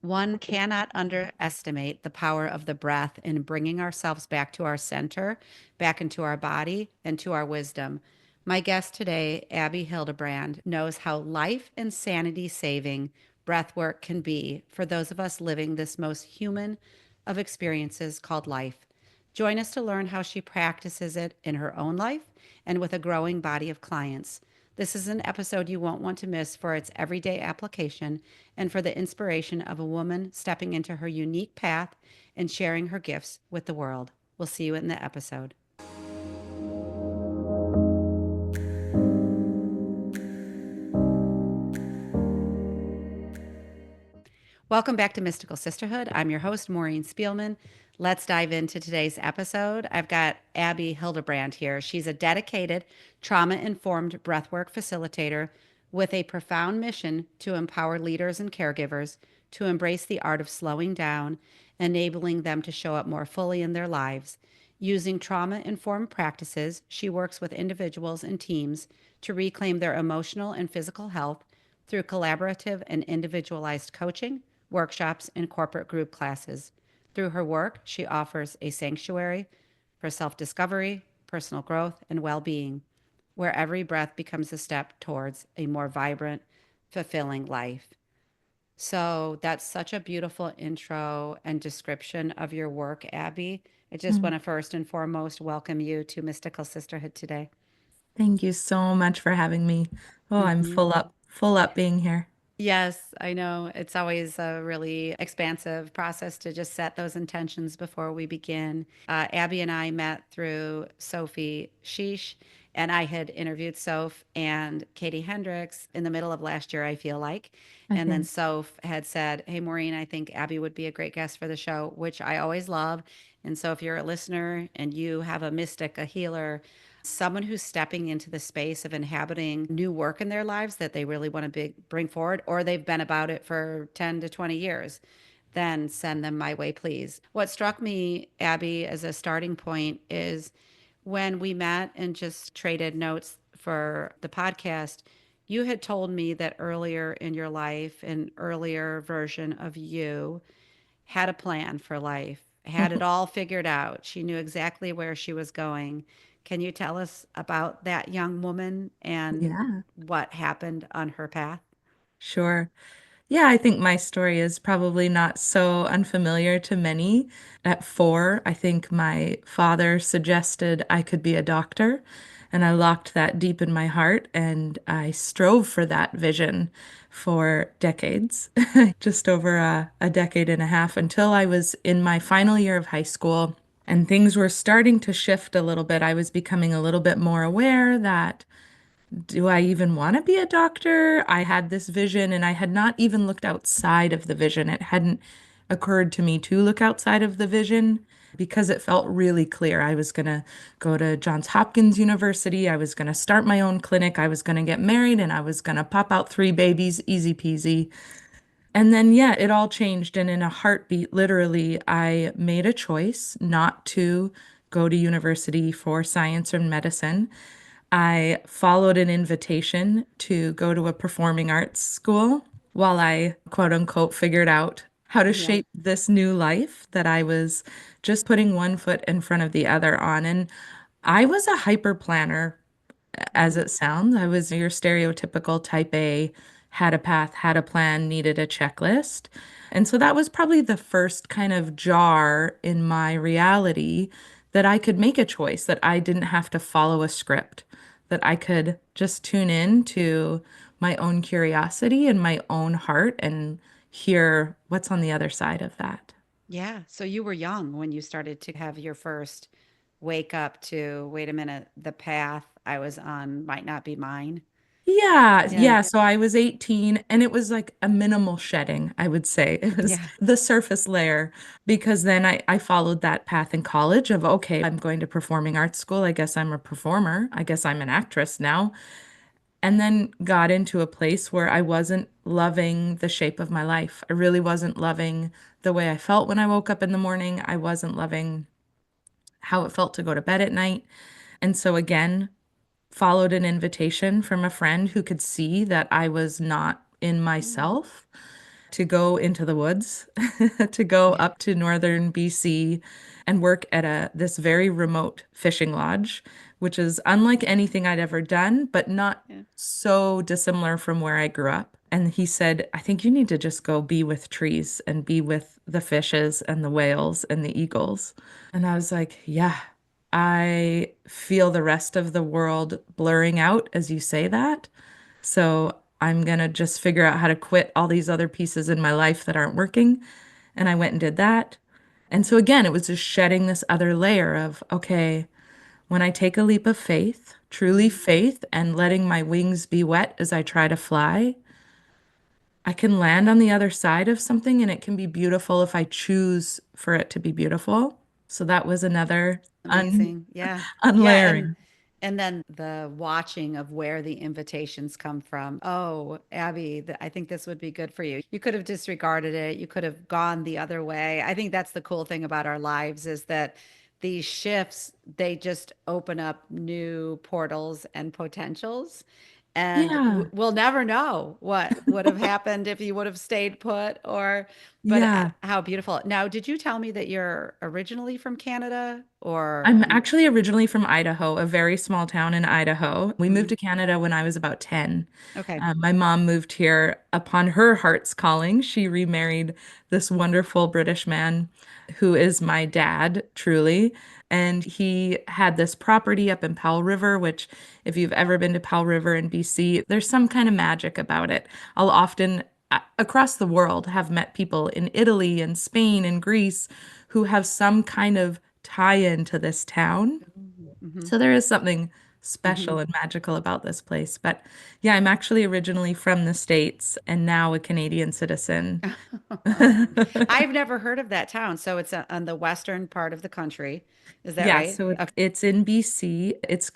One cannot underestimate the power of the breath in bringing ourselves back to our center, back into our body, and to our wisdom. My guest today, Abby Hildebrand, knows how life and sanity saving breath work can be for those of us living this most human of experiences called life. Join us to learn how she practices it in her own life and with a growing body of clients. This is an episode you won't want to miss for its everyday application and for the inspiration of a woman stepping into her unique path and sharing her gifts with the world. We'll see you in the episode. Welcome back to Mystical Sisterhood. I'm your host, Maureen Spielman. Let's dive into today's episode. I've got Abby Hildebrand here. She's a dedicated, trauma informed breathwork facilitator with a profound mission to empower leaders and caregivers to embrace the art of slowing down, enabling them to show up more fully in their lives. Using trauma informed practices, she works with individuals and teams to reclaim their emotional and physical health through collaborative and individualized coaching, workshops, and corporate group classes. Through her work, she offers a sanctuary for self discovery, personal growth, and well being, where every breath becomes a step towards a more vibrant, fulfilling life. So that's such a beautiful intro and description of your work, Abby. I just want Mm. to first and foremost welcome you to Mystical Sisterhood today. Thank you so much for having me. Oh, I'm Mhm. full up being here. Yes, I know. It's always a really expansive process to just set those intentions before we begin. Abby and I met through Sophie Sheesh, and I had interviewed Soph and Katie Hendricks in the middle of last year, I feel like. And then Okay. Soph had said, "Hey, Maureen, I think Abby would be a great guest for the show," which I always love. And so if you're a listener and you have a mystic, a healer, someone who's stepping into the space of inhabiting new work in their lives that they really want to bring forward, or they've been about it for 10 to 20 years, then send them my way, please. What struck me, Abby, as a starting point is when we met and just traded notes for the podcast, you had told me that earlier in your life, an earlier version of you had a plan for life, had it all figured out. She knew exactly where she was going. Can you tell us about that young woman and Yeah, what happened on her path? sure. Yeah, I think my story is probably not so unfamiliar to many. At 4, I think my father suggested I could be a doctor, and I locked that deep in my heart, and I strove for that vision for decades, just over a decade and a half, until I was in my final year of high school, and things were starting to shift a little bit. I was becoming a little bit more aware that do I even want to be a doctor? I had this vision and I had not even looked outside of the vision. It hadn't occurred to me to look outside of the vision because it felt really clear. I was going to go to Johns Hopkins University. I was going to start my own clinic. I was going to get married and I was going to pop out 3 babies, easy peasy. And then, yeah, it all changed. And in a heartbeat, literally, I made a choice not to go to university for science or medicine. I followed an invitation to go to a performing arts school while I, quote unquote, figured out how to Yeah. shape this new life that I was just putting one foot in front of the other on. And I was a hyper planner, as Mhm. it sounds. I was your stereotypical type A, had a path, had a plan, needed a checklist. And so that was probably the first kind of jar in my reality that I could make a choice, that I didn't have to follow a script, that I could just tune in to my own curiosity and my own heart and hear what's on the other side of that. Yeah. So you were young when you started to have your first wake up to, wait a minute, the path I was on might not be mine. Yeah, Yeah. yeah. So I was 18 and it was like a minimal shedding, I would say. It was Yeah. the surface layer because then I followed that path in college of, okay, I'm going to performing arts school. I guess I'm a performer. I guess I'm an actress now. And then got into a place where I wasn't loving the shape of my life. I really wasn't loving the way I felt when I woke up in the morning. I wasn't loving how it felt to go to bed at night. And so again, followed an invitation from a friend who could see that I was not in myself to go into the woods, to go up to northern BC and work at this very remote fishing lodge, which is unlike anything I'd ever done, but not Yeah. so dissimilar from where I grew up. And he said, I think you need to just go be with trees and be with the fishes and the whales and the eagles. And I was like, yeah, I feel the rest of the world blurring out as you say that. So I'm gonna just figure out how to quit all these other pieces in my life that aren't working. And I went and did that. And so again, it was just shedding this other layer of, okay, when I take a leap of faith, truly Mhm. faith, and letting my wings be wet as I try to fly, I can land on the other side of something and it can be beautiful if I choose for it to be beautiful. So that was another Amazing. Yeah. Yeah, unlayering. and then the watching of where the invitations come from. Oh, Abby, I think this would be good for you. You could have disregarded it. You could have gone the other way. I think that's the cool thing about our lives is that these shifts, they just open up new portals and potentials. And Yeah, we'll never know what would have happened if you would have stayed put or, but yeah. how beautiful. Now, did you tell me that you're originally from Canada or I'm you? actually originally from Idaho, a very small town in Idaho. We moved Mhm. to Canada when I was about 10. Okay. My mom moved here upon her heart's calling. She remarried this wonderful British man who is my dad, truly. And he had this property up in Powell River, which, if you've ever been to Powell River in BC, there's some kind of magic about it. I'll often, across the world, have met people in Italy and Spain and Greece who have some kind of tie-in to this town. Mhm. So there is something special Mhm. and magical about this place. But yeah, I'm actually originally from the States and now a Canadian citizen. I've never heard of that town. So it's on the western part of the country. Is that Yeah, right? so Okay. it's in BC. It's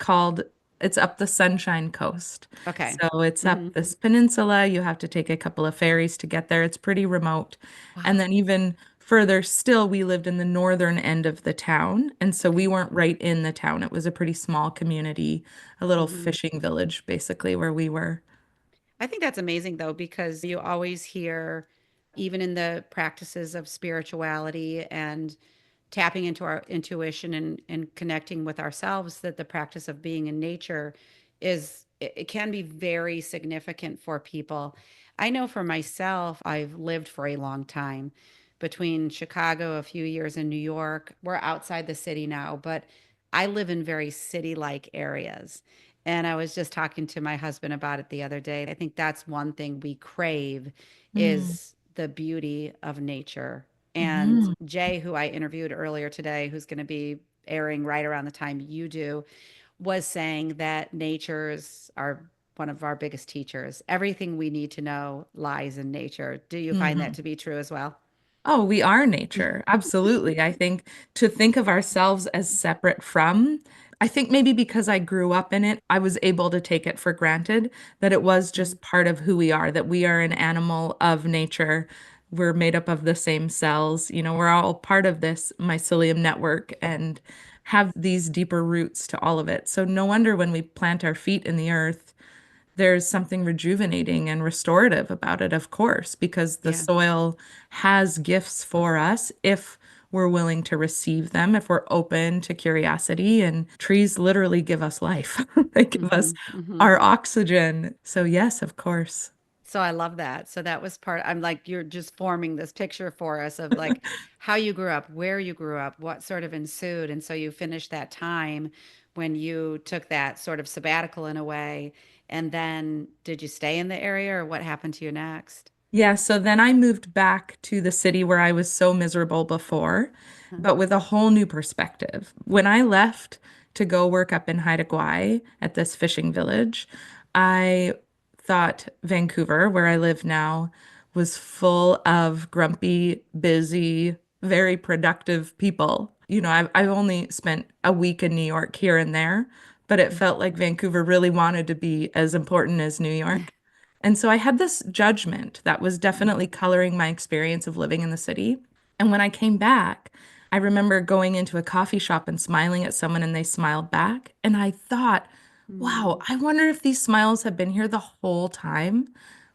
up the Sunshine Coast. Okay. So it's up Hmm. this peninsula. You have to take a couple of ferries to get there. It's pretty remote. And then Wow. even further still, we lived in the northern end of the town. And so we Okay. weren't right in the town. It was a pretty small community, a little Hmm. fishing village, basically, where we were. I think that's amazing though, because you always hear, even in the practices of spirituality and tapping into our intuition and connecting with ourselves, that the practice of being in nature it can be very significant for people. I know for myself, I've lived for a long time between Chicago, a few years in New York. We're outside the city now, but I live in very city-like areas. And I was just talking to my husband about it the other day. I think that's one thing we crave Mm, is the beauty of nature. And mhm, Jay, who I interviewed earlier today, who's going to be airing right around the time you do, was saying that nature's are one of our biggest teachers. Everything we need to know lies in nature. Do you find that mhm. to be true as well? Oh, we are nature. Absolutely. I think to think of ourselves as separate from, I think maybe because I grew up in it, I was able to take it for granted that it was Mhm. just part of who we are, that we are an animal of nature. We're made up of the same cells. We're all part of this mycelium network and have these deeper roots to all of it. So no wonder when we plant our feet in the earth, there's something rejuvenating and restorative about it, of course, because the Yeah. soil has gifts for us if we're willing to receive them, if we're open to curiosity. And trees literally give us life, they give us Hmm. Hmm. our oxygen. So, yes, of course. So I love that. So that was part, I'm like, you're just forming this picture for us of like how you grew up, where you grew up, what sort of ensued. And so you finished that time when you took that sort of sabbatical in a way. And then did you stay in the area or what happened to you next? Yeah, so then I moved back to the city where I was so miserable before, Huh. but with a whole new perspective. When I left to go work up in Haida Gwaii at this fishing village, I thought Vancouver, where I live now, was full of grumpy, busy, very productive people. I've only spent a week in New York here and there, but it felt like Vancouver really wanted to be as important as New York. And so I had this judgment that was definitely coloring my experience of living in the city. And when I came back, I remember going into a coffee shop and smiling at someone and they smiled back. And I thought, wow, Mm. I wonder if these smiles have been here the whole time.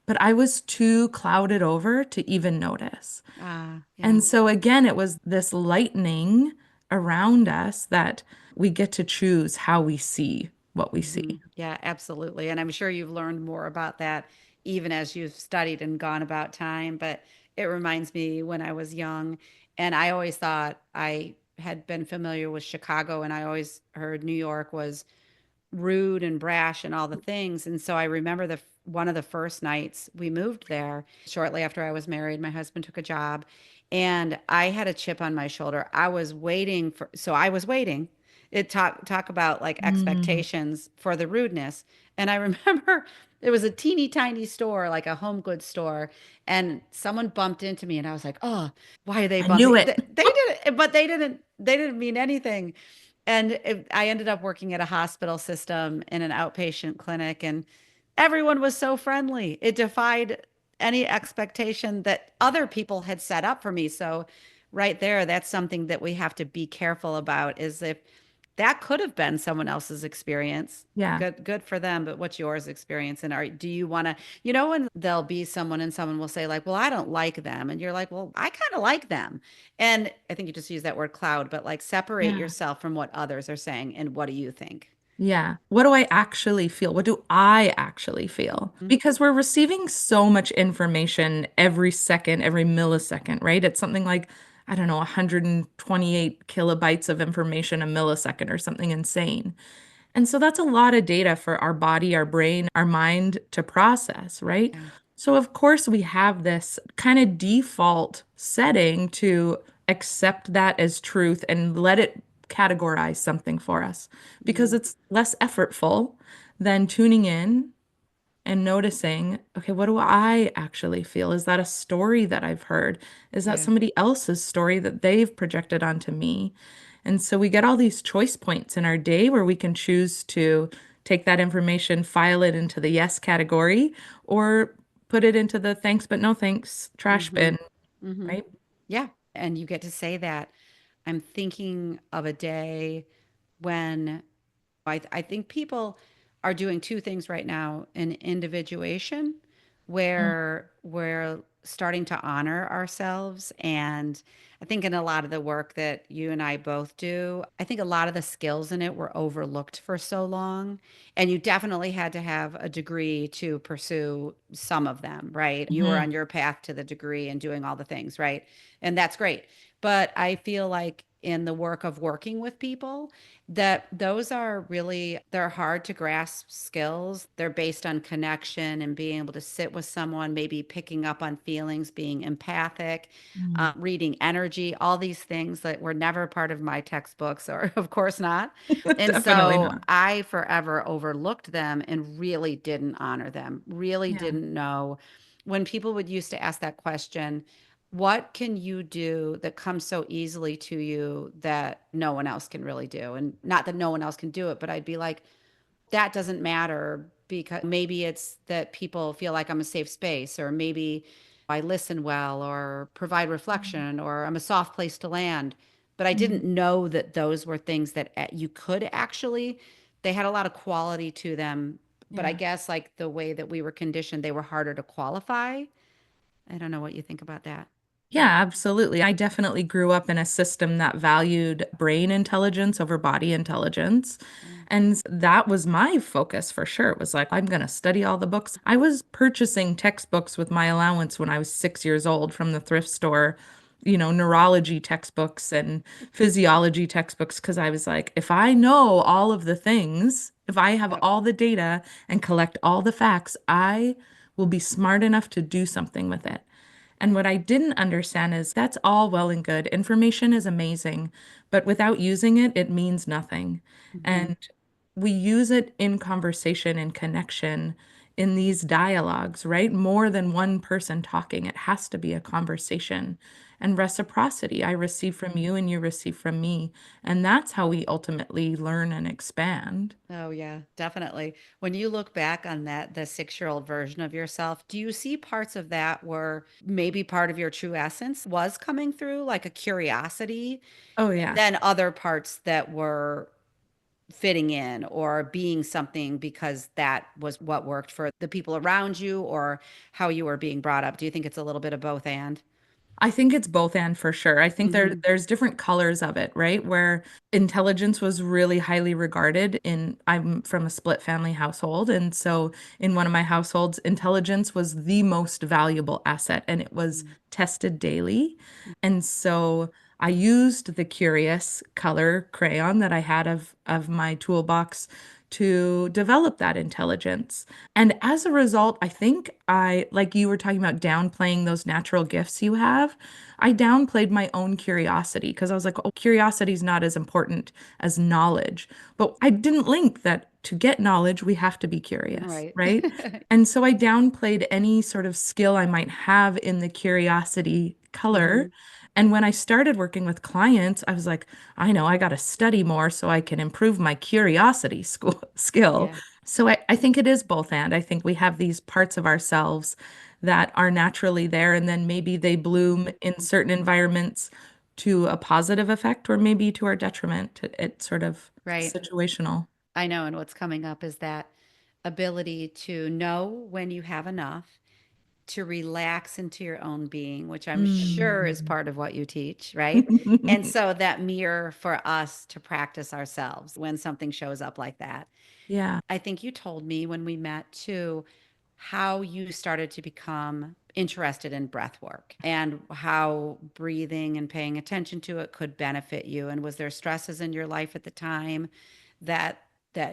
but I was too clouded over to even notice. Ah, And yeah. so again, it was this lightning around us that we get to choose how we see what we see. Yeah, absolutely. And I'm sure you've learned more about that even as you've studied and gone about time. But it reminds me when I was young, and I always thought I had been familiar with Chicago, and I always heard New York was rude and brash and all the things. And so I remember the one of the first nights we moved there, shortly after I was married, my husband took a job and I had a chip on my shoulder. I was waiting for so I was waiting. It talk about like Mm, expectations for the rudeness. And I remember it was a teeny tiny store, like a home goods store, and someone bumped into me and I was like, "Oh, why are they I knew bumping?" it. They didn't, but they didn't mean anything. And I ended up working at a hospital system in an outpatient clinic, and everyone was so friendly. It defied any expectation that other people had set up for me. So, right there, that's something that we have to be careful about is if that could have been someone else's experience. Yeah. Good for them, but what's yours experience? And do you want to, when there'll be someone and someone will say, like, well, I don't like them. And you're like, well, I kind of like them. And I think you just use that word cloud, but like separate Yeah. yourself from what others are saying. And what do you think? Yeah. What do I actually feel? What do I actually feel? Mhm. Because we're receiving so much information every second, every millisecond, right? It's something like, I don't know, 128 kilobytes of information a millisecond or something insane. And so that's a lot of data for our body, our brain, our mind to process, right? Yeah. So, of course, we have this kind of default setting to accept that as truth and let it categorize something for us because Mhm. it's less effortful than tuning in and noticing, okay, what do I actually feel? Is that a story that I've heard? Is that Yeah. somebody else's story that they've projected onto me? And so we get all these choice points in our day where we can choose to take that information, file it into the yes category, or put it into the thanks but no thanks trash Hmm. bin, Hmm. right? Yeah. And you get to say that. I'm thinking of a day when I think people are doing two things right now: an individuation, Mm, where we're starting to honor ourselves. And I think in a lot of the work that you and I both do, I think a lot of the skills in it were overlooked for so long. And you definitely had to have a degree to pursue some of them, right? You were mhm. on your path to the degree and doing all the things, right? And that's great. But I feel like in the work of working with people, that those are really, they're hard to grasp skills. They're based on connection and being able to sit with someone, maybe picking up on feelings, being empathic, Mm. reading energy, all these things that were never part of my textbooks, or of course not. And Definitely so not. I forever overlooked them and really didn't honor them, really Yeah. didn't know. When people would used to ask that question, what can you do that comes so easily to you that no one else can really do? And not that no one else can do it, but I'd be like, that doesn't matter because maybe it's that people feel like I'm a safe space, or maybe I listen well, or provide reflection, or I'm a soft place to land. But I Mhm. didn't know that those were things that you could actually, they had a lot of quality to them. But I Yeah. guess like the way that we were conditioned, they were harder to qualify. I don't know what you think about that. Yeah, absolutely. I definitely grew up in a system that valued brain intelligence over body intelligence. Yeah. And that was my focus for sure. It was like, I'm going to study all the books. I was purchasing textbooks with my allowance when I was 6 years old from the thrift store, neurology textbooks and physiology textbooks, because I was like, if I know all of the things, if I have Yep. all the data and collect all the facts, I will be smart enough to do something with it. And what I didn't understand is that's all well and good. Information is amazing, but without using it, it means nothing. Hmm. And we use it in conversation and connection in these dialogues, right? More than one person talking. It has to be a conversation and reciprocity. I receive from you and you receive from me. And that's how we ultimately learn and expand. Oh, yeah, definitely. When you look back on that, the 6-year-old version of yourself, do you see parts of that where maybe part of your true essence was coming through, like a curiosity, Oh, and yeah. then other parts that were fitting in or being something because that was what worked for the people around you or how you were being brought up? Do you think it's a little bit of both and? I think it's both and for sure. I think Hmm. there's different colors of it, right? Where intelligence was really highly regarded in I'm from a split family household, and so in one of my households, intelligence was the most valuable asset and it was tested daily. And so I used the curious color crayon that I had of my toolbox to develop that intelligence. And as a result, I think like you were talking about downplaying those natural gifts you have, I downplayed my own curiosity because I was like, oh, curiosity is not as important as knowledge. But I didn't link that to get knowledge, we have to be curious, Right. right? And so I downplayed any sort of skill I might have in the curiosity color. Hmm. And when I started working with clients, I was like, I know I got to study more so I can improve my curiosity skill. Yeah. So I think it is both and. I think we have these parts of ourselves that are naturally there, and then maybe they bloom in Mhm. certain environments to a positive effect or maybe to our detriment. It's sort of Right. situational. I know. And what's coming up is that ability to know when you have enough, to relax into your own being, which I'm sure is Mm. part of what you teach, right? And so that mirror for us to practice ourselves when something shows up like that. Yeah. I think you told me when we met too how you started to become interested in breath work and how breathing and paying attention to it could benefit you. And was there stresses in your life at the time that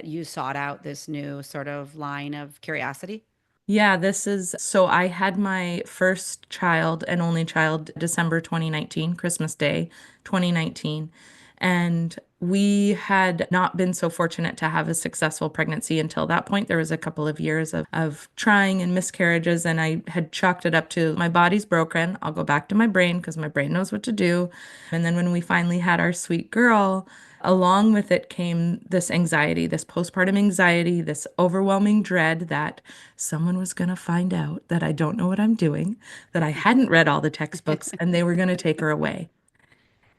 you sought out this new sort of line of curiosity? Yeah, this is so I had my first child and only child December 2019, Christmas Day 2019. And we had not been so fortunate to have a successful pregnancy until that point. There was a couple of years of trying and miscarriages, and I had chalked it up to my body's broken. I'll go back to my brain because my brain knows what to do. And then when we finally had our sweet girl, along with it came this anxiety, this postpartum anxiety, this overwhelming dread that someone was going to find out that I don't know what I'm doing, that I hadn't read all the textbooks, and they were going to take her away.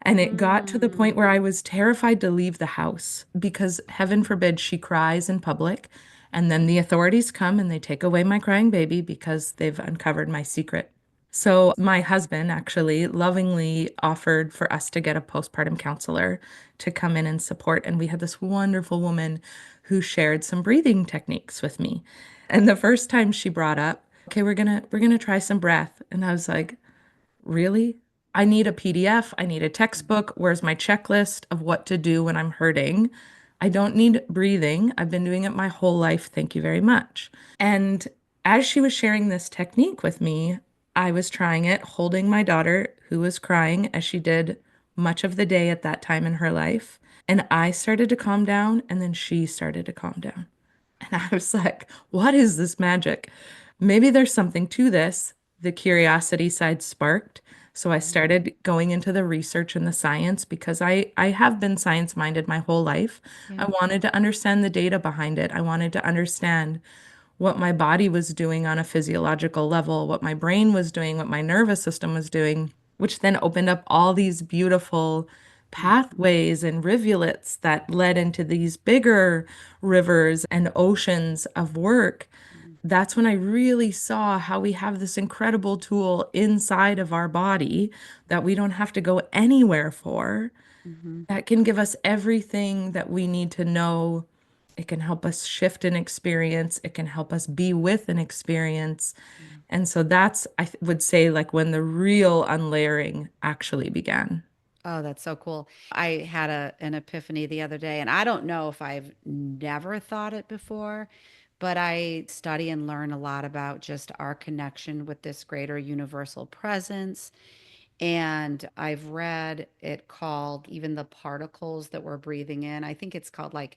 And it got to the point Mm. where I was terrified to leave the house because heaven forbid she cries in public. And then the authorities come and they take away my crying baby because they've uncovered my secret. So my husband actually lovingly offered for us to get a postpartum counselor to come in and support. And we had this wonderful woman who shared some breathing techniques with me. And the first time she brought up, okay, we're gonna try some breath. And I was like, really? I need a PDF. I need a textbook. Where's my checklist of what to do when I'm hurting? I don't need breathing. I've been doing it my whole life. Thank you very much. And as she was sharing this technique with me, I was trying it holding my daughter who was crying as she did much of the day at that time in her life. And I started to calm down, and then she started to calm down. And I was like, what is this magic? Maybe there's something to this. The curiosity side sparked. So I Mhm. started going into the research and the science because I have been science minded my whole life. Yeah. I wanted to understand the data behind it. I wanted to understand what my body was doing on a physiological level, what my brain was doing, what my nervous system was doing, which then opened up all these beautiful pathways and rivulets that led into these bigger rivers and oceans of work. That's when I really saw how we have this incredible tool inside of our body that we don't have to go anywhere for, Mhm. that can give us everything that we need to know. It can help us shift an experience. It can help us be with an experience. Yeah. And so that's, would say, like when the real unlayering actually began. Oh, that's so cool. I had an epiphany the other day, and I don't know if I've never thought it before, but I study and learn a lot about just our connection with this greater universal presence. And I've read it called even the particles that we're breathing in. I think it's called like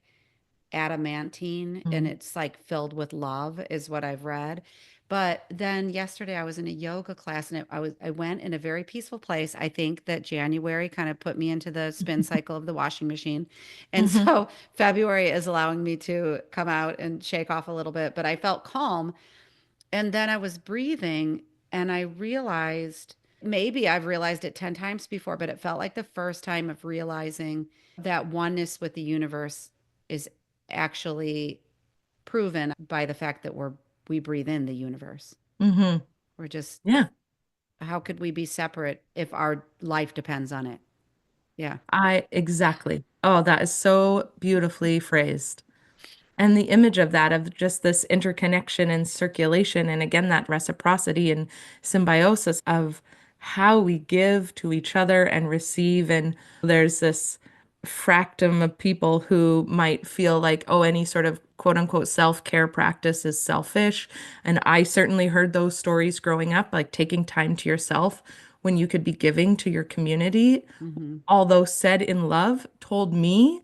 adamantine and Mm. it's like filled with love is what I've read. But then yesterday I was in a yoga class and I went in a very peaceful place. I think that January kind of put me into the spin cycle of the washing machine. And Hmm. so February is allowing me to come out and shake off a little bit, but I felt calm. And then I was breathing and I realized maybe I've realized it 10 times before, but it felt like the first time of realizing that oneness with the universe is actually proven by the fact that we breathe in the universe. Hmm. We're just Yeah. how could we be separate if our life depends on it? Yeah. I exactly. Oh, that is so beautifully phrased. And the image of that, of just this interconnection and circulation, and again, that reciprocity and symbiosis of how we give to each other and receive. And there's this fractum of people who might feel like, oh, any sort of quote unquote self-care practice is selfish. And I certainly heard those stories growing up, like taking time to yourself when you could be giving to your community, Mm-hmm. although said in love, told me,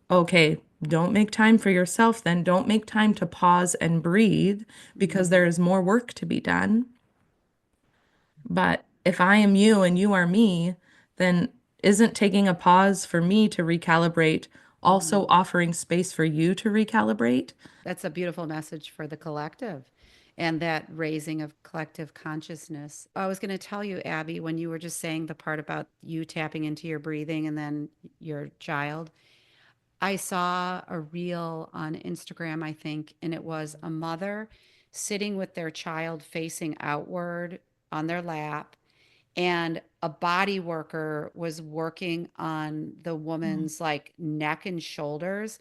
okay, don't make time for yourself, then don't make time to pause and breathe because Mm-hmm. there is more work to be done. But if I am you and you are me, then isn't taking a pause for me to recalibrate Mm-hmm. also offering space for you to recalibrate? That's a beautiful message for the collective and that raising of collective consciousness. I was going to tell you, Abby, when you were just saying the part about you tapping into your breathing and then your child, I saw a reel on Instagram, I think, and it was a mother sitting with their child facing outward on their lap, and a body worker was working on the Mm. woman's like neck and shoulders,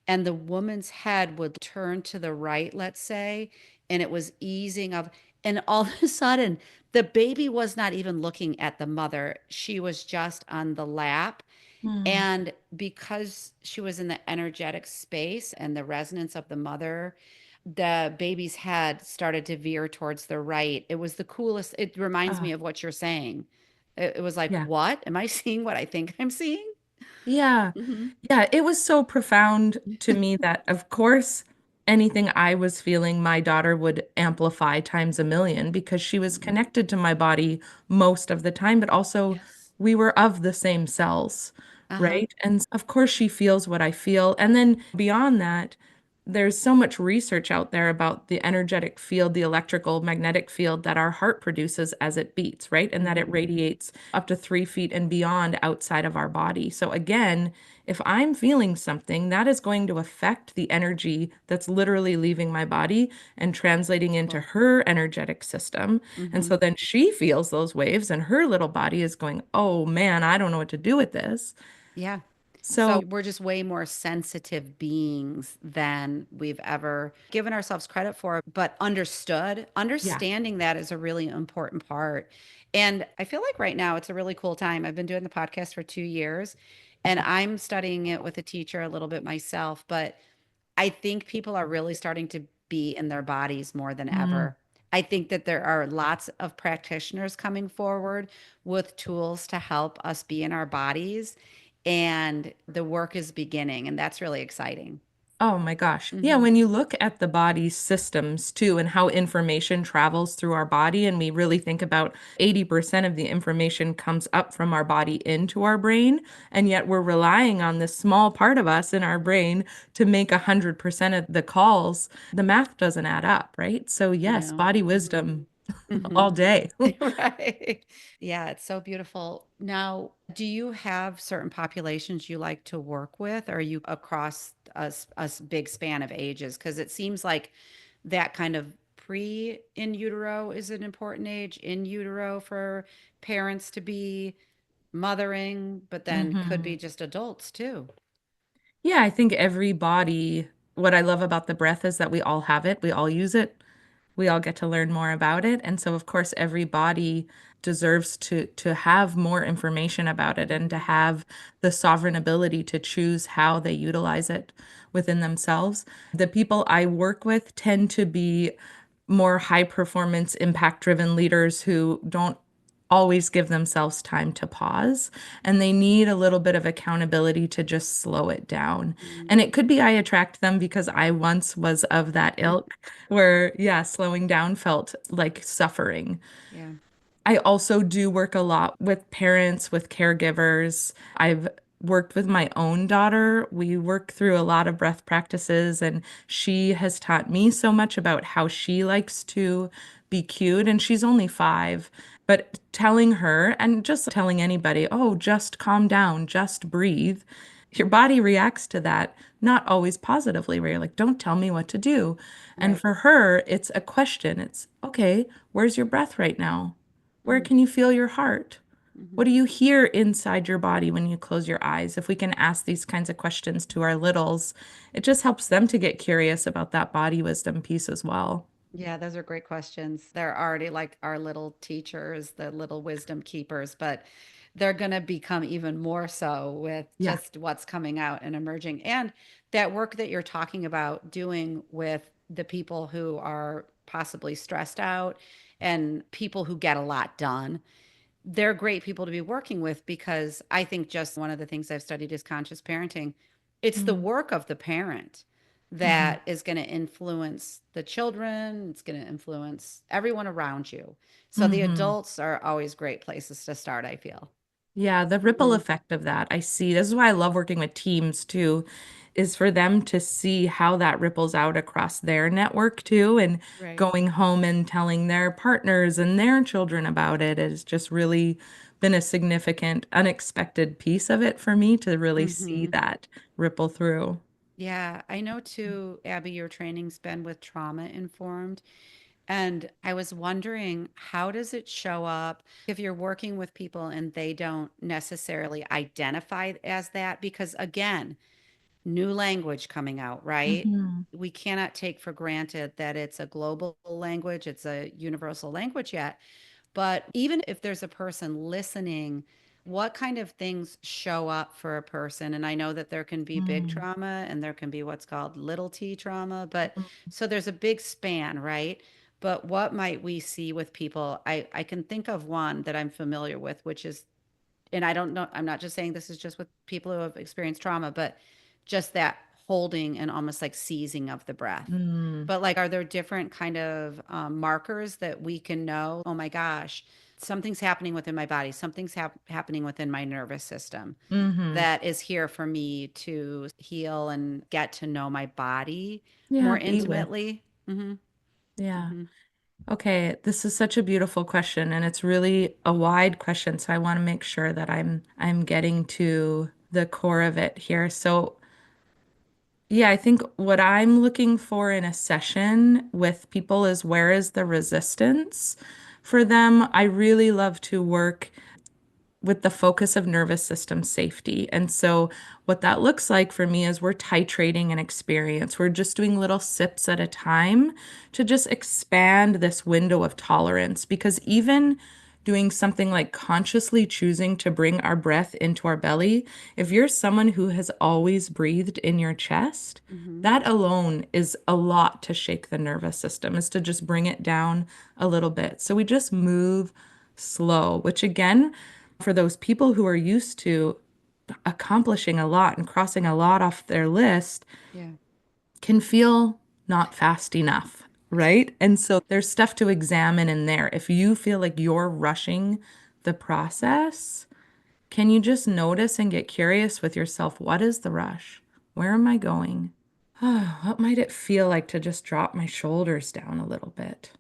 and the woman's head would turn to the right, let's say, and it was easing of, and all of a sudden the baby was not even looking at the mother, she was just on the lap. Mm. And because she was in the energetic space and the resonance of the mother, the baby's head started to veer towards the right. It was the coolest. It reminds me Ah, of what you're saying. It was like, yeah. what? Am I seeing what I think I'm seeing? Yeah. Hmm. Yeah, it was so profound to me that, of course, anything I was feeling, my daughter would amplify times a million because she was connected to my body most of the time, but also Yes. we were of the same cells, Uh-huh. right? And of course, she feels what I feel. And then beyond that, there's so much research out there about the energetic field, the electrical magnetic field that our heart produces as it beats, right? And that it Hmm. radiates up to 3 feet and beyond outside of our body. So again, if I'm feeling something, that is going to affect the energy that's literally leaving my body and translating into Cool. her energetic system. And Hmm. so then she feels those waves, and her little body is going, oh man, I don't know what to do with this. Yeah. So So, we're just way more sensitive beings than we've ever given ourselves credit for, but yeah. understanding that is a really important part. And I feel like right now it's a really cool time. I've been doing the podcast for 2 years and I'm studying it with a teacher a little bit myself, but I think people are really starting to be in their bodies more than Mm. ever. I think that there are lots of practitioners coming forward with tools to help us be in our bodies, and the work is beginning, and that's really exciting. Oh my gosh. Yeah, Hmm. when you look at the body's systems too, and how information travels through our body, and we really think about 80% of the information comes up from our body into our brain, and yet we're relying on this small part of us in our brain to make 100% of the calls. The math doesn't add up, right? So, I yes, know. body Hmm. wisdom Hmm. all day. Right. Yeah, it's so beautiful. Now, do you have certain populations you like to work with? Or are you across a big span of ages? Because it seems like that kind of pre in utero is an important age, in utero for parents to be mothering, but then could be Mhm. just adults too. Yeah, I think every body, what I love about the breath is that we all have it, we all use it, we all get to learn more about it. And so, of course, every body deserves to have more information about it and to Mhm. have the sovereign ability to choose how they utilize it within themselves. The people I work with tend to be more high performance, impact driven leaders who don't always give themselves time to pause, and they need a little bit of accountability to just slow it down. And it could be I attract them because I once was of that ilk where, yeah, slowing down felt like suffering. Yeah. I also do work a lot with parents, with caregivers. I've worked with my own daughter. We work through a lot of breath practices, and she has taught me so much about how she likes to be cued. And she's only 5, but telling her and just telling anybody, oh, just calm down, just breathe. your body reacts to that, not always positively, where you're like, don't tell me what to do. And Right. for her, it's a question. It's, okay, where's your breath right now? Where Mm, can you feel your heart? hmm. What do you hear inside your body when you close your eyes? If we can ask these kinds of questions to our littles, it just helps them to get curious about that body wisdom piece as well. Yeah, those are great questions. They're already like our little teachers, the little wisdom keepers, but they're going to become even more so with Yeah. just what's coming out and emerging. And that work that you're talking about doing with the people who are possibly stressed out and people who get a lot done, they're great people to be working with because I think just one of the things I've studied is conscious parenting. It's the work of the parent Mm-hmm. that is going to influence the children, it's going to influence everyone around you. So the Mm-hmm. adults are always great places to start, I feel. Yeah, the ripple Hmm. effect of that, I see. This is why I love working with teams too, is for them to see how that ripples out across their network too, and Right. going home and telling their partners and their children about it has just really been a significant, unexpected piece of it for me to really see Hmm. that ripple through. Yeah, I know too, Abby, your training's been with trauma informed. And I was wondering, how does it show up if you're working with people and they don't necessarily identify as that? Because again, new language coming out, right? Hmm. We cannot take for granted that it's a global language, it's a universal language yet. But even if there's a person listening, what kind of things show up for a person? And I know that there can be big Mm. trauma and there can be what's called little t trauma, but so there's a big span, right? But what might we see with people? I can think of one that I'm familiar with, which is, and I don't know, I'm not just saying this is just with people who have experienced trauma, but just that holding and almost like seizing of the breath. Mm. But like, are there different kind of markers that we can know? Oh my gosh, something's happening within my body. Something's happening within my nervous system Hmm. that is here for me to heal and get to know my body Yeah, more be with. intimately. Hmm. Yeah. Hmm. Okay, this is such a beautiful question and it's really a wide question, so I want to make sure that I'm getting to the core of it here. So, yeah, I think what I'm looking for in a session with people is where is the resistance for them? I really love to work with the focus of nervous system safety. And so, what that looks like for me is we're titrating an experience. We're just doing little sips at a time to just expand this window of tolerance. Because even doing something like consciously choosing to bring our breath into our belly, if you're someone who has always breathed in your chest, Hmm. that alone is a lot to shake the nervous system, is to just bring it down a little bit. So we just move slow, which again, for those people who are used to accomplishing a lot and crossing a lot off their list, Yeah. can feel not fast enough, right? And so there's stuff to examine in there. If you feel like you're rushing the process, can you just notice and get curious with yourself? What is the rush? Where am I going? What might it feel like to just drop my shoulders down a little bit?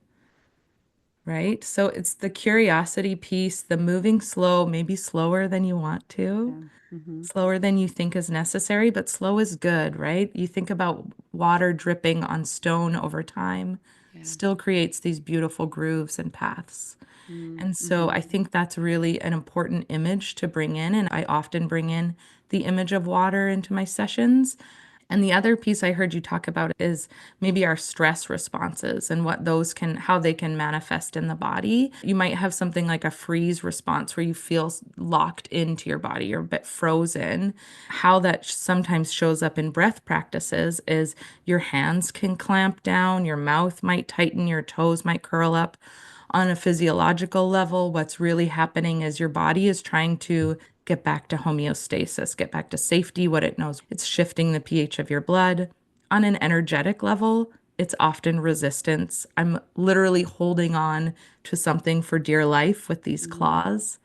Right? So it's the curiosity piece, the moving slow, maybe slower than you want to, Yeah. Hmm. slower than you think is necessary, but slow is good, right? You think about water dripping on stone over time, Yeah. still creates these beautiful grooves and paths. And so Mm-hmm. I think that's really an important image to bring in. And I often bring in the image of water into my sessions. And the other piece I heard you talk about is maybe our stress responses and what those can, how they can manifest in the body. You might have something like a freeze response where you feel locked into your body, you're a bit frozen. How that sometimes shows up in breath practices is your hands can clamp down, your mouth might tighten, your toes might curl up. On a physiological level, what's really happening is your body is trying to get back to homeostasis, get back to safety, what it knows. It's shifting the pH of your blood. On an energetic level, it's often resistance. I'm literally holding on to something for dear life with these claws,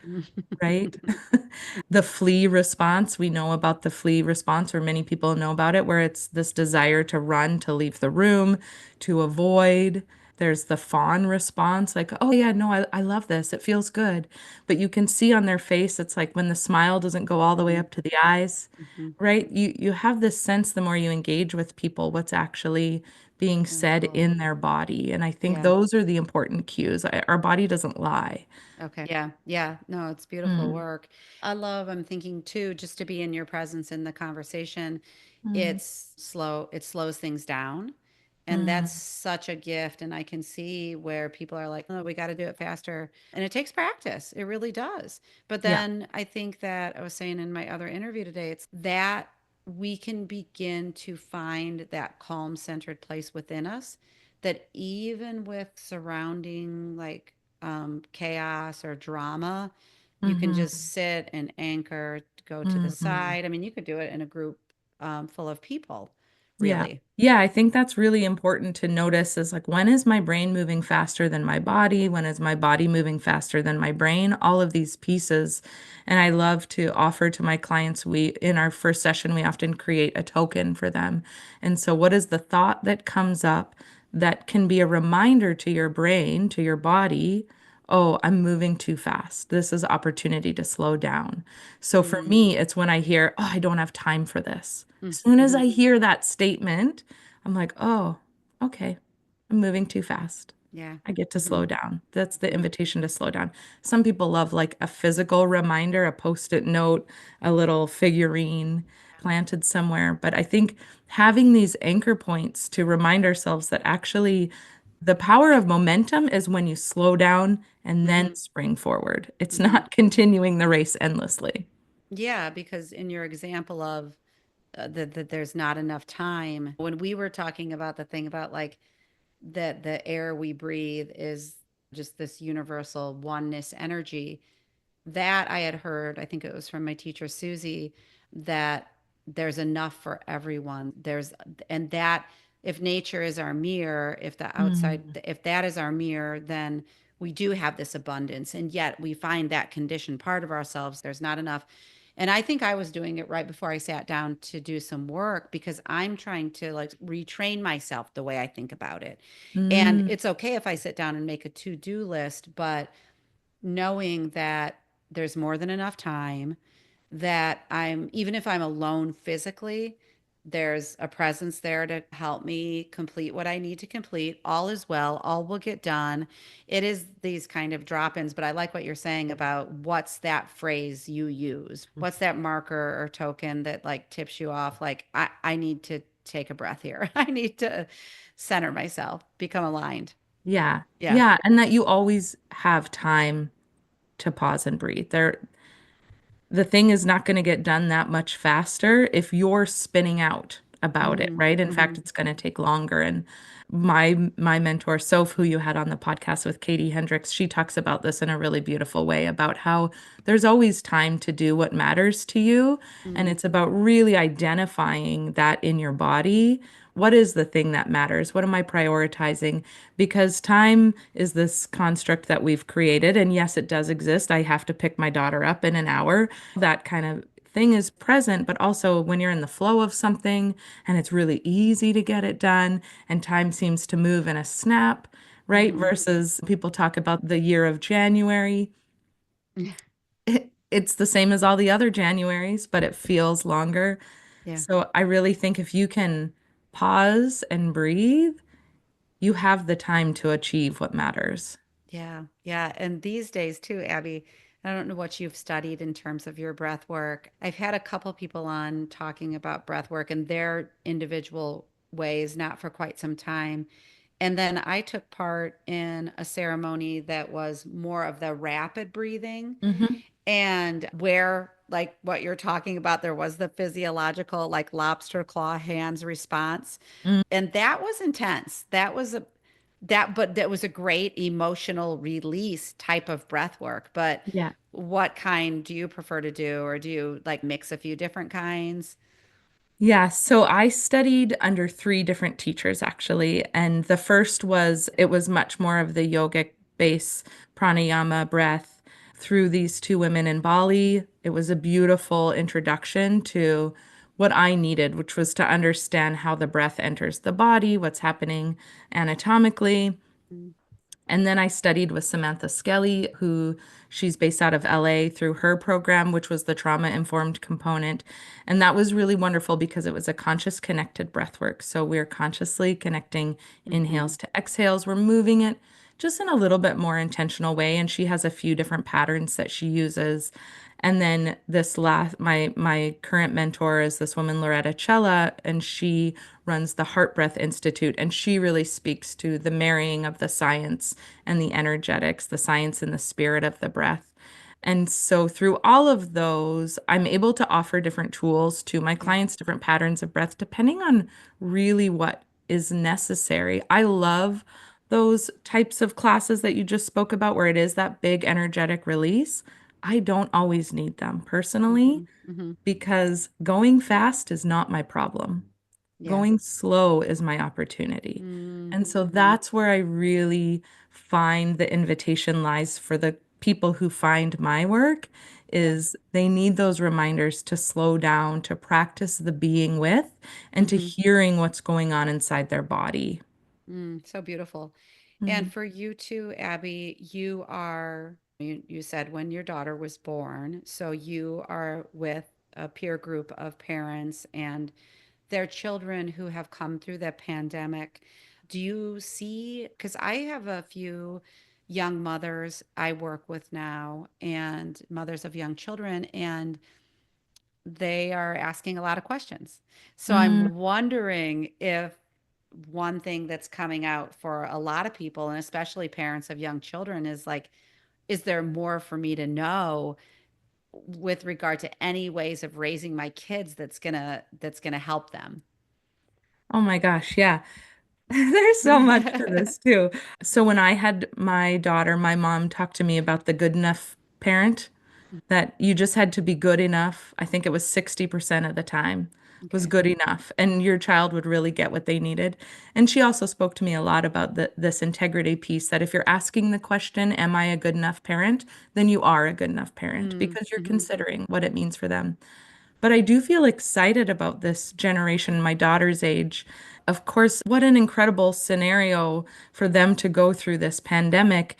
right? The flee response, we know about the flee response, or many people know about it, where it's this desire to run, to leave the room, to avoid. there's the fawn response, like, oh yeah, no, I love this. It feels good. But you can see on their face, it's like when the smile doesn't go all the way Mm-hmm. up to the eyes, Mm-hmm. right? You have this sense the more you engage with people, what's actually being Oh, said cool. in their body. And I think Yeah. those are the important cues. Our body doesn't lie. Okay. Yeah. Yeah. No, it's beautiful Mm, work. I'm thinking too, just to be in your presence in the conversation, mm, it's slow, it slows things down. And that's mm. such a gift. And I can see where people are like, oh, we got to do it faster. And it takes practice. It really does. But Yeah. then I think that I was saying in my other interview today, it's that we can begin to find that calm centered place within us that even with surrounding like chaos or drama, you can Hmm. just sit and anchor, go to the Hmm. side. I mean, you could do it in a group full of people, Yeah. really. Yeah, I think that's really important to notice is like when is my brain moving faster than my body? When is my body moving faster than my brain? All of these pieces. And I love to offer to my clients, we in our first session, we often create a token for them. And so what is the thought that comes up that can be a reminder to your brain, to your body, oh, I'm moving too fast. This is opportunity to slow down. So for Mm, me, it's when I hear, oh, I don't have time for this. mm, As soon as mm-hmm. I hear that statement, I'm like, oh, okay, I'm moving too fast. Yeah. I get to Mm-hmm. slow down. That's the Mm-hmm. invitation to slow down. Some people love like a physical reminder, a post-it note, a little figurine planted somewhere. But I think having these anchor points to remind ourselves that actually the power of momentum is when you slow down and then Mm-hmm. spring forward. It's Mm-hmm. not continuing the race endlessly. Yeah, because in your example of that there's not enough time, when we were talking about the thing about like that the air we breathe is just this universal oneness energy, that I had heard, I think it was from my teacher Susie, that there's enough for everyone. And that if nature is our mirror, if the outside, Mm, if that is our mirror, then we do have this abundance. And yet we find that conditioned part of ourselves, there's not enough. And I think I was doing it right before I sat down to do some work because I'm trying to like retrain myself the way I think about it. And mm, it's okay if I sit down and make a to-do list, but knowing that there's more than enough time, that I'm, even if I'm alone physically, there's a presence there to help me complete what I need to complete. All is well, all will get done. It is these kind of drop ins, but I like what you're saying about what's that phrase you use? What's that marker or token that like tips you off? Like, I need to take a breath here. I need to center myself, become aligned. yeah. Yeah. Yeah. And that you always have time to pause and breathe. The thing is not going to get done that much faster if you're spinning out about it, Mm-hmm. right? In Mm-hmm. fact, it's going to take longer. And my mentor, Soph, who you had on the podcast with Katie Hendricks, she talks about this in a really beautiful way about how there's always time to do what matters to you. And Mm-hmm. it's about really identifying that in your body. What is the thing that matters? What am I prioritizing? Because time is this construct that we've created. And yes, it does exist. I have to pick my daughter up in an hour. That kind of thing is present, but also when you're in the flow of something and it's really easy to get it done and time seems to move in a snap, right? Mm-hmm. Versus people talk about the year of January. It's the same as all the other Januaries, but it feels longer. Yeah. So I really think if you can pause and breathe, you have the time to achieve what matters. Yeah. Yeah. And these days too, Abby, I don't know what you've studied in terms of your breath work. I've had a couple people on talking about breath work in their individual ways, not for quite some time. And then I took part in a ceremony that was more of the rapid breathing. Hmm. And where, like what you're talking about, there was the physiological, like lobster claw hands response. Mm, And that was intense. But that was a great emotional release type of breath work. But yeah. what kind do you prefer to do? Or do you like mix a few different kinds? Yeah, so I studied under three different teachers actually. And the first was, it was much more of the yogic base pranayama breath through these two women in Bali. It was a beautiful introduction to what I needed, which was to understand how the breath enters the body, what's happening anatomically. Mm, And then I studied with Samantha Skelly, who she's based out of LA through her program, which was the trauma informed component. And that was really wonderful because it was a conscious connected breath work. So we're consciously connecting mm-hmm. inhales to exhales. We're moving it just in a little bit more intentional way. And she has a few different patterns that she uses. And then this last, my current mentor is this woman, Loretta Cella, and she runs the Heart Breath Institute. And she really speaks to the marrying of the science and the energetics, the science and the spirit of the breath. And so through all of those, I'm able to offer different tools to my Yeah. clients, different patterns of breath, depending on really what is necessary. I love those types of classes that you just spoke about, where it is that big energetic release. I don't always need them Mm-hmm. personally Mm-hmm. because going fast is not my problem. Yeah. Going slow is my opportunity. And so Mm-hmm. that's where I really find the invitation lies for the people who find my work Yeah. is they need those reminders to slow down, to practice the being with, and to Mm-hmm. hearing what's going on inside their body. So beautiful. And Mhm. for you too, Abby, you said when your daughter was born, so you are with a peer group of parents and their children who have come through the pandemic. Do you see, because I have a few young mothers I work with now and mothers of young children, and they are asking a lot of questions. So Mm. I'm wondering if one thing that's coming out for a lot of people, and especially parents of young children, is like, is there more for me to know with regard to any ways of raising my kids that's gonna help them? Oh my gosh, yeah. There's so much to this too. So when I had my daughter, my mom talked to me about the good enough parent, that you just had to be good enough. I think it was 60% of the time was Okay. good enough, and your child would really get what they needed. And she also spoke to me a lot about this integrity piece that if you're asking the question, am I a good enough parent? Then you are a good enough parent because you're Mm-hmm. considering what it means for them. But I do feel excited about this generation, my daughter's age. Of course, what an incredible scenario for them to go through this pandemic.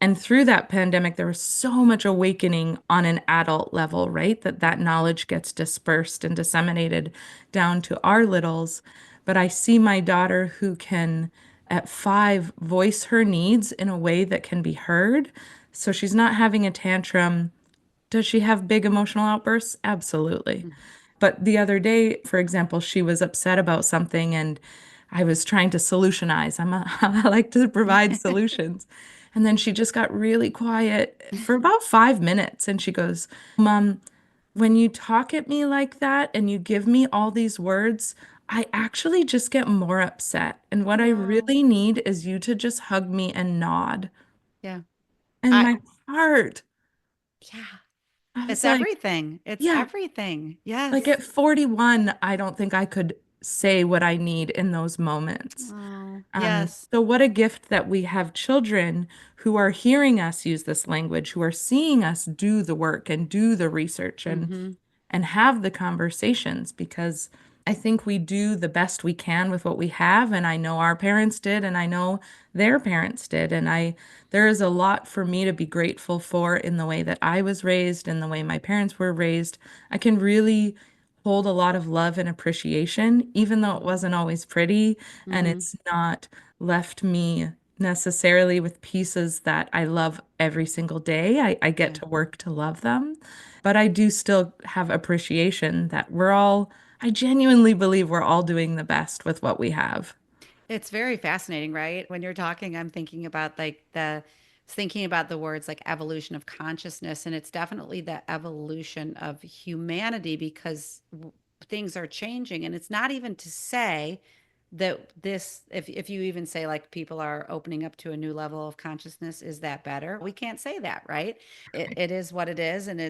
And through that pandemic, there was so much awakening on an adult level, right? That knowledge gets dispersed and disseminated down to our littles. But I see my daughter who can, at 5, voice her needs in a way that can be heard. So she's not having a tantrum. Does she have big emotional outbursts? Absolutely. But the other day, for example, she was upset about something and I was trying to solutionize. I like to provide solutions. And then she just got really quiet for about 5 minutes and she goes, Mom, when you talk at me like that and you give me all these words, I actually just get more upset. And what I Oh, really need is you to just hug me and nod. yeah. And I my heart, yeah. I It's was like, everything. It's yeah, everything. like Yes. at 41, I don't think I could say what I need in those moments. Oh, yes. So, what a gift that we have children who are hearing us use this language, who are seeing us do the work and do the research Mm-hmm. and have the conversations because I think we do the best we can with what we have. And I know our parents did, and I know their parents did. And there is a lot for me to be grateful for in the way that I was raised and the way my parents were raised. I can really hold a lot of love and appreciation, even though it wasn't always pretty and Mm-hmm. it's not left me necessarily with pieces that I love every single day. I get Yeah. to work to love them, but I do still have appreciation that I genuinely believe we're all doing the best with what we have. It's very fascinating, right? When you're talking, I'm thinking about thinking about the words like evolution of consciousness, and it's definitely the evolution of humanity because things are changing. And it's not even to say that if you even say like people are opening up to a new level of consciousness, is that better? We can't say that, right? It is what it is, and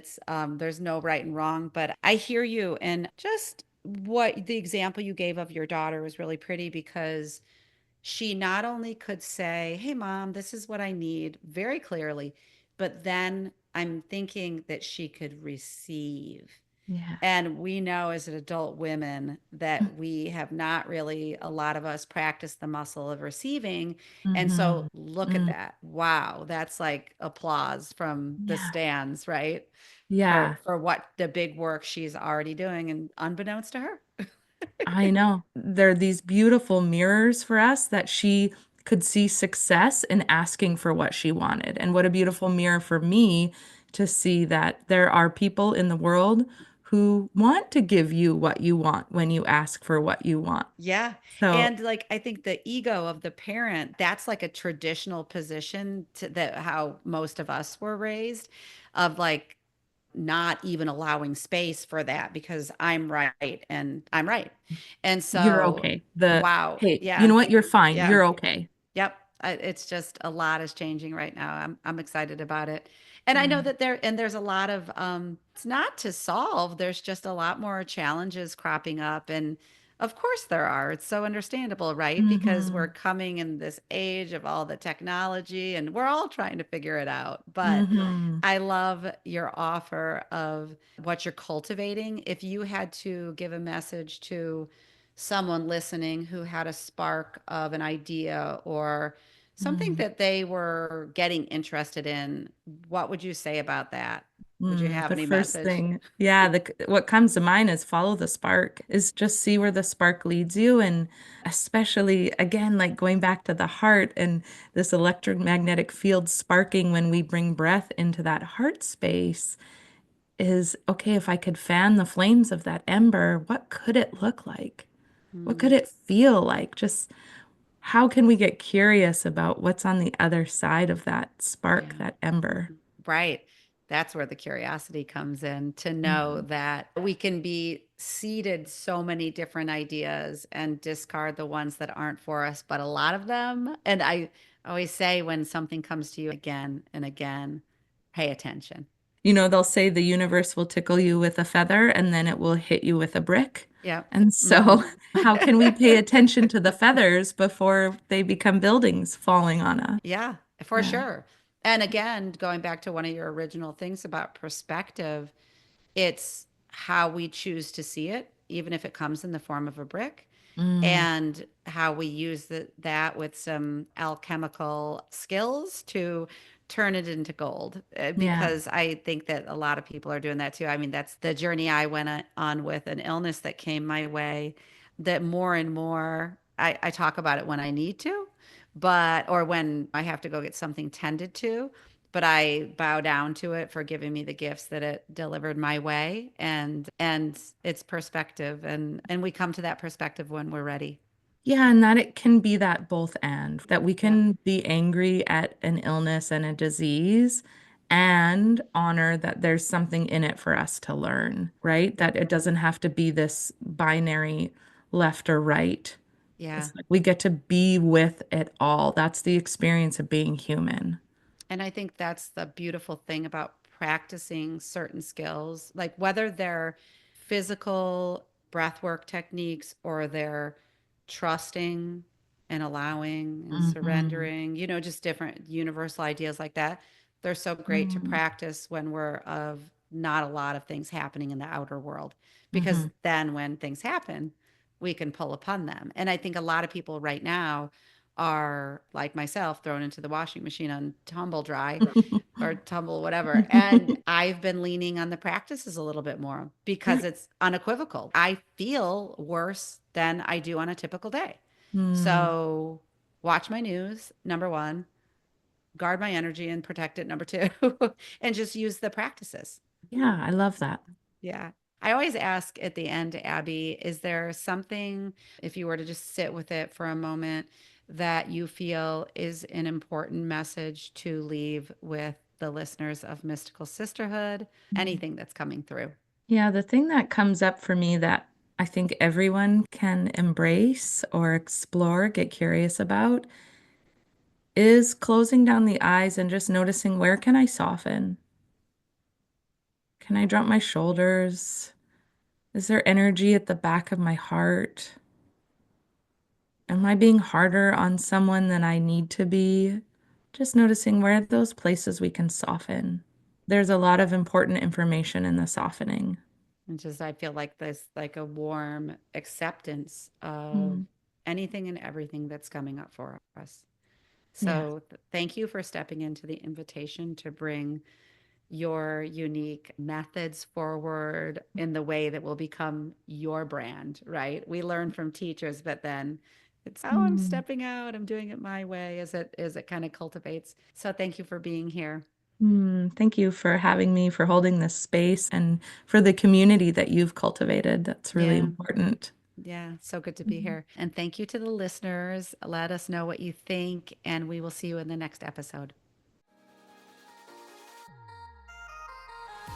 there's no right and wrong. But I hear you, and just what the example you gave of your daughter was really pretty because she not only could say, "Hey, mom, this is what I need," very clearly, but then I'm thinking that she could receive. Yeah. And we know as adult women that we have not really, a lot of us practice the muscle of receiving. And so Mm-hmm. look at Mm. that. Wow. That's like applause from the Yeah. stands, right? Yeah. For what the big work she's already doing and unbeknownst to her. I know. They're these beautiful mirrors for us that she could see success in asking for what she wanted. And what a beautiful mirror for me to see that there are people in the world who want to give you what you want when you ask for what you want. Yeah. So, And like I think the ego of the parent, that's like a traditional position to that how most of us were raised of like not even allowing space for that because I'm right and I'm right. And you're so okay. wow. Hey, you Yeah. know what? You're fine. Yeah. You're okay. Yep. It's just a lot is changing right now. I'm excited about it. And I know Yeah. that there's a lot of it's not to solve. There's just a lot more challenges cropping up and of course there are. It's so understandable, right? Because we're Mm-hmm. coming in this age of all the technology and we're all trying to figure it out. But Mm-hmm. I love your offer of what you're cultivating. If you had to give a message to someone listening who had a spark of an idea or something Mm. that they were getting interested in, what would you say about that? Would you have The any first message? thing, yeah, what comes to mind is follow the spark, is just see where the spark leads you. And especially, again, like going back to the heart and this electromagnetic field sparking when we bring breath into that heart space is okay, if I could fan the flames of that ember, what could it look like? What could Mm, it feel like? Just how can we get curious about what's on the other side of that spark, yeah. that ember? Mhm. Right. That's where the curiosity comes in to know Mhm. that we can be seeded so many different ideas and discard the ones that aren't for us, but a lot of them. And I always say when something comes to you again and again, pay attention. You know, they'll say the universe will tickle you with a feather and then it will hit you with a brick. Yep. And Hmm. so, how can we pay attention to the feathers before they become buildings falling on us? Yeah, for Yeah. sure. And again, going back to one of your original things about perspective, it's how we choose to see it, even if it comes in the form of a brick, Mm, and how we use that with some alchemical skills to turn it into gold. yeah. Because I think that a lot of people are doing that too. I mean, that's the journey I went on with an illness that came my way, that more and more I talk about it when I need to, but or when I have to go get something tended to, but I bow down to it for giving me the gifts that it delivered my way, and it's perspective, and we come to that perspective when we're ready. Yeah, and that it can be that both and that we Yeah. can be angry at an illness and a disease and honor that there's something in it for us to learn, right? That it doesn't have to be this binary left or right. Yeah. It's like we get to be with it all. That's the experience of being human. And I think that's the beautiful thing about practicing certain skills, like whether they're physical breathwork techniques or they're trusting and allowing and Hmm. surrendering, just different universal ideas like that. They're so great to Hmm. practice when we're of not a lot of things happening in the outer world, because Hmm. then when things happen, we can pull upon them. And I think a lot of people right now are like myself thrown into the washing machine on tumble dry or tumble whatever. And I've been leaning on the practices a little bit more because it's unequivocal. I feel worse than I do on a typical day. Mm. So watch my news, number one, guard my energy and protect it, number two, and just use the practices. Yeah, I love that. Yeah. I always ask at the end, Abby, is there something, if you were to just sit with it for a moment, that you feel is an important message to leave with the listeners of Mystical Sisterhood? Anything that's coming through? Yeah, the thing that comes up for me that I think everyone can embrace or explore, get curious about, is closing down the eyes and just noticing, where can I soften? Can I drop my shoulders? Is there energy at the back of my heart? Am I being harder on someone than I need to be? Just noticing where are those places we can soften. There's a lot of important information in the softening. And just, I feel like this, like a warm acceptance of Mm. anything and everything that's coming up for us. Yeah. So thank you for stepping into the invitation to bring your unique methods forward in the way that will become your brand, right? We learn from teachers, but then it's, oh, I'm Mm. stepping out, I'm doing it my way as it kind of cultivates. So thank you for being here. Thank you for having me, for holding this space, and for the community that you've cultivated. That's really Yeah. important. Yeah, so good to be Mhm. here. And thank you to the listeners. Let us know what you think, and we will see you in the next episode.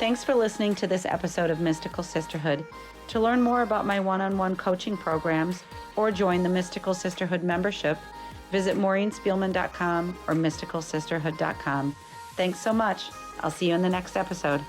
Thanks for listening to this episode of Mystical Sisterhood. To learn more about my one-on-one coaching programs or join the Mystical Sisterhood membership, visit maureenspielman.com or mysticalsisterhood.com. Thanks so much. I'll see you in the next episode.